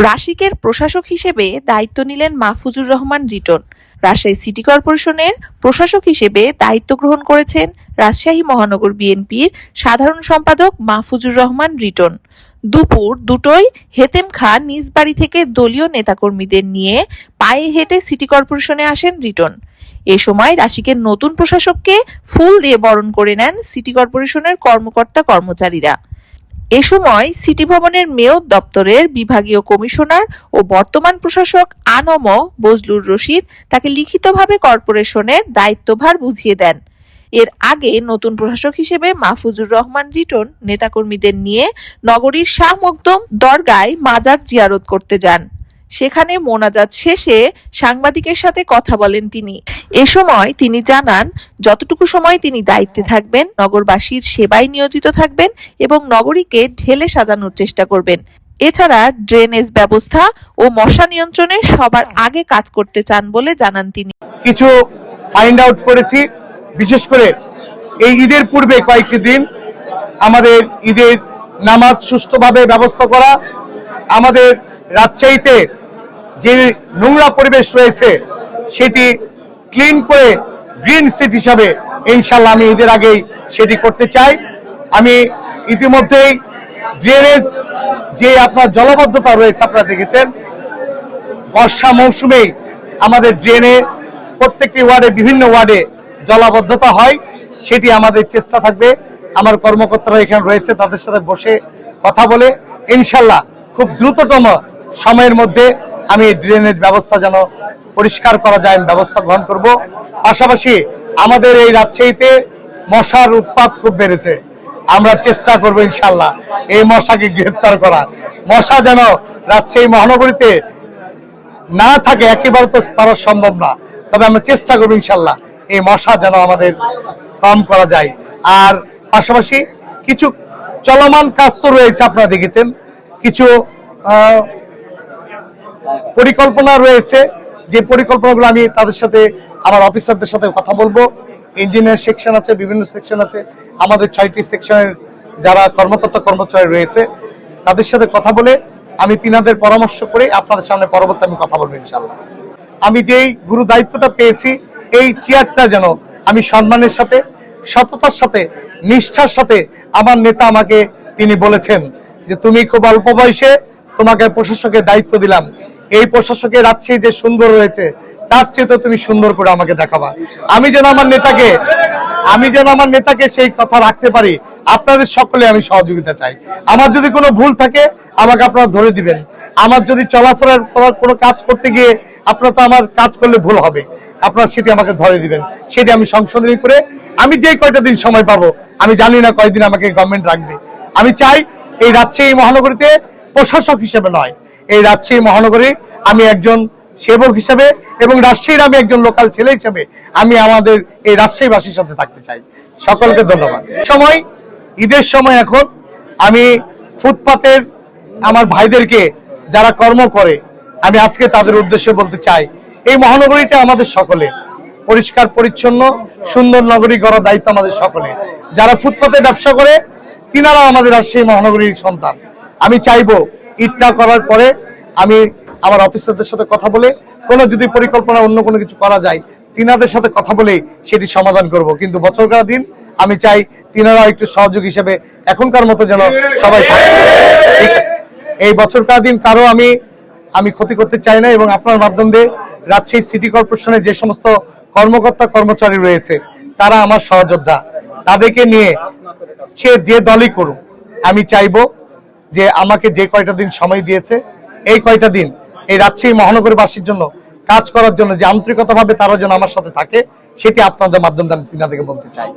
রাশিকের প্রশাসক হিসেবে দায়িত্ব নিলেন মাহফুজুর রহমান রিটন। রাজশাহী সিটি কর্পোরেশনের প্রশাসক হিসেবে দায়িত্ব গ্রহণ করেছেন রাজশাহী মহানগর বিএনপির সাধারণ সম্পাদক মাহফুজুর রহমান রিটন। দুপুর 2টায় হেতেম খাঁ নিজ বাড়ি থেকে দলীয় নেতাকর্মীদের নিয়ে পায়ে হেঁটে সিটি কর্পোরেশনে আসেন রিটন। এ সময় রাশিকের নতুন প্রশাসককে ফুল দিয়ে বরণ করে নেন সিটি কর্পোরেশনের কর্মকর্তা কর্মচারীরা। এ সময় সিটি ভবনের মেয়র দপ্তরের বিভাগীয় কমিশনার ও বর্তমান প্রশাসক আনম বজলুর রশিদ তাকে লিখিতভাবে কর্পোরেশনের দায়িত্বভার বুঝিয়ে দেন। এর আগে নতুন প্রশাসক হিসেবে মাহফুজুর রহমান রিটন নেতাকর্মীদের নিয়ে নগরীর শাহ মখদুম দরগায় মাজার জিয়ারত করতে যান। সেখানে মোনাজাত শেষে সাংবাদিকের সাথে কথা বলেন তিনি। এ সময় তিনি জানান, যতটুকু সময় তিনি দায়িত্বে থাকবেন নগরবাসীর সেবায় নিয়োজিত থাকবেন এবং নগরীকে ঢেলে সাজানোর চেষ্টা করবেন। এছাড়া ড্রেনেজ ব্যবস্থা ও মশা নিয়ন্ত্রণে সবার আগে কাজ করতে চান বলে জানান তিনি। কিছু ফাইন্ড আউট করেছি, বিশেষ করে এই ঈদের পূর্বে কয়েকটি দিন আমাদের ঈদের নামাজ সুষ্ঠুভাবে ব্যবস্থা করা, আমাদের রাজশাহীতে যে নোংরা পরিবেশ রয়েছে সেটি ক্লিন করে গ্রিন সিটি হিসাবে ইনশাল্লাহ আমি ঈদের আগেই সেটি করতে চাই। আমি ইতিমধ্যেই ড্রেনের যে আপনার জলবদ্ধতা রয়েছে আপনারা দেখেছেন, বর্ষা মৌসুমেই আমাদের ড্রেনে প্রত্যেকটি ওয়ার্ডে বিভিন্ন ওয়ার্ডে জলাবদ্ধতা হয়, সেটি আমাদের চেষ্টা থাকবে। আমার কর্মকর্তারা এখানে রয়েছে, তাদের সাথে বসে কথা বলে ইনশাল্লাহ খুব দ্রুততম সময়ের মধ্যে আমি ড্রেনেজ ব্যবস্থা যেন পরিষ্কার করা যায় ব্যবস্থা গ্রহণ করব। পাশাপাশি আমাদের এই রাজশাহীতে মশার উৎপাত খুব বেড়েছে, আমরা চেষ্টা করব ইনশাল্লাহ এই মশাকে গ্রেফতার করা। মশা যেন রাজশাহী মহানগরীতে না থাকে একেবারে তো পারা সম্ভব না, তবে আমরা চেষ্টা করবো ইনশাল্লাহ এই মশা যেন আমাদের কম করা যায়। আর পাশাপাশি কিছু চলমান কাজ তো রয়েছে, আপনারা দেখেছেন কিছু পরিকল্পনা রয়েছে, যে পরিকল্পনাগুলো আমি তাদের সাথে আমার অফিসারদের সাথে কথা বলবো। ইঞ্জিনিয়ার সেকশন আছে, বিভিন্ন সেকশন আছে, আমাদের 6টি সেকশনের যারা কর্মকর্তা কর্মচারী রয়েছে তাদের সাথে কথা বলে আমি তিনাদের পরামর্শ করে আপনাদের সামনে পরবর্তী আমি কথা বলবো ইনশাল্লাহ। আমি যেই গুরু দায়িত্বটা পেয়েছি এই চেয়ারটা যেন আমি সম্মানের সাথে, সততার সাথে, নিষ্ঠার সাথে, আমার নেতা আমাকে তিনি বলেছেন যে তুমি খুব অল্প বয়সে তোমাকে প্রশাসকের দায়িত্ব দিলাম, এই প্রশাসকের রাজশাহী যে সুন্দর রয়েছে তার চেয়ে তো তুমি সুন্দর করে আমাকে দেখাবা। আমি যেন আমার নেতাকে সেই কথা রাখতে পারি, আপনাদের সকলে আমি সহযোগিতা চাই। আমার যদি কোনো ভুল থাকে আমাকে আপনারা ধরে দিবেন, আমার যদি চলাফেরার কোনো কাজ করতে গিয়ে আপনারা তো আমার কাজ করলে ভুল হবে, আপনারা সেটি আমাকে ধরে দিবেন, সেটি আমি সংশোধনী করে আমি যে কয়টা দিন সময় পাবো, আমি জানি না কয়দিন আমাকে গভর্নমেন্ট রাখবে। আমি চাই এই রাজশাহী মহানগরীতে প্রশাসক হিসেবে নয়, এই রাজশাহী মহানগরী আমি একজন সেবক হিসেবে এবং রাজশাহীর আমি একজন লোকাল ছেলে হিসেবে আমি আমাদের এই রাজশাহীবাসীর সাথে থাকতে চাই। সকলকে ধন্যবাদ। সময় ঈদের সময় এখন আমি ফুটপাতের আমার ভাইদেরকে যারা কর্ম করে আমি আজকে তাদের উদ্দেশ্যে বলতে চাই, এই মহানগরীটা আমাদের সকলে, পরিষ্কার পরিচ্ছন্ন সুন্দর নগরী গড়ার দায়িত্ব আমাদের সকলে। যারা ফুটপাতে ব্যবসা করে তিনারাও আমাদের রাজশাহী মহানগরীর সন্তান। আমি চাইবো ঈদটা করার পরে আমি আমার অফিসারদের সাথে কথা বলে কোনো যদি পরিকল্পনা অন্য কোনো কিছু করা যায় তিনাদের সাথে কথা বলে সেটি সমাধান করব। কিন্তু বছরকার দিন আমি চাই তিনারাও একটু সহযোগ হিসেবে এখনকার মতো যেন সবাই থাকে। ঠিক আছে, এই বছরকার দিন কারো আমি ক্ষতি করতে চাই না এবং আপনার মাধ্যম দিয়ে রাজশাহী সিটি কর্পোরেশনের যে সমস্ত কর্মকর্তা কর্মচারী রয়েছে তারা আমার সহযোদ্ধা, তাদেরকে নিয়ে সে যে দলই করুক আমি চাইবো যে আমাকে যে কয়টা দিন সময় দিয়েছে এই কয়টা দিন এই রাজশাহী মহানগরবাসীর জন্য কাজ করার জন্য যে আন্তরিকতাভাবে তারা যেন আমার সাথে থাকে সেটি আপনাদের মাধ্যমে আমি তিনাদেরকে বলতে চাই।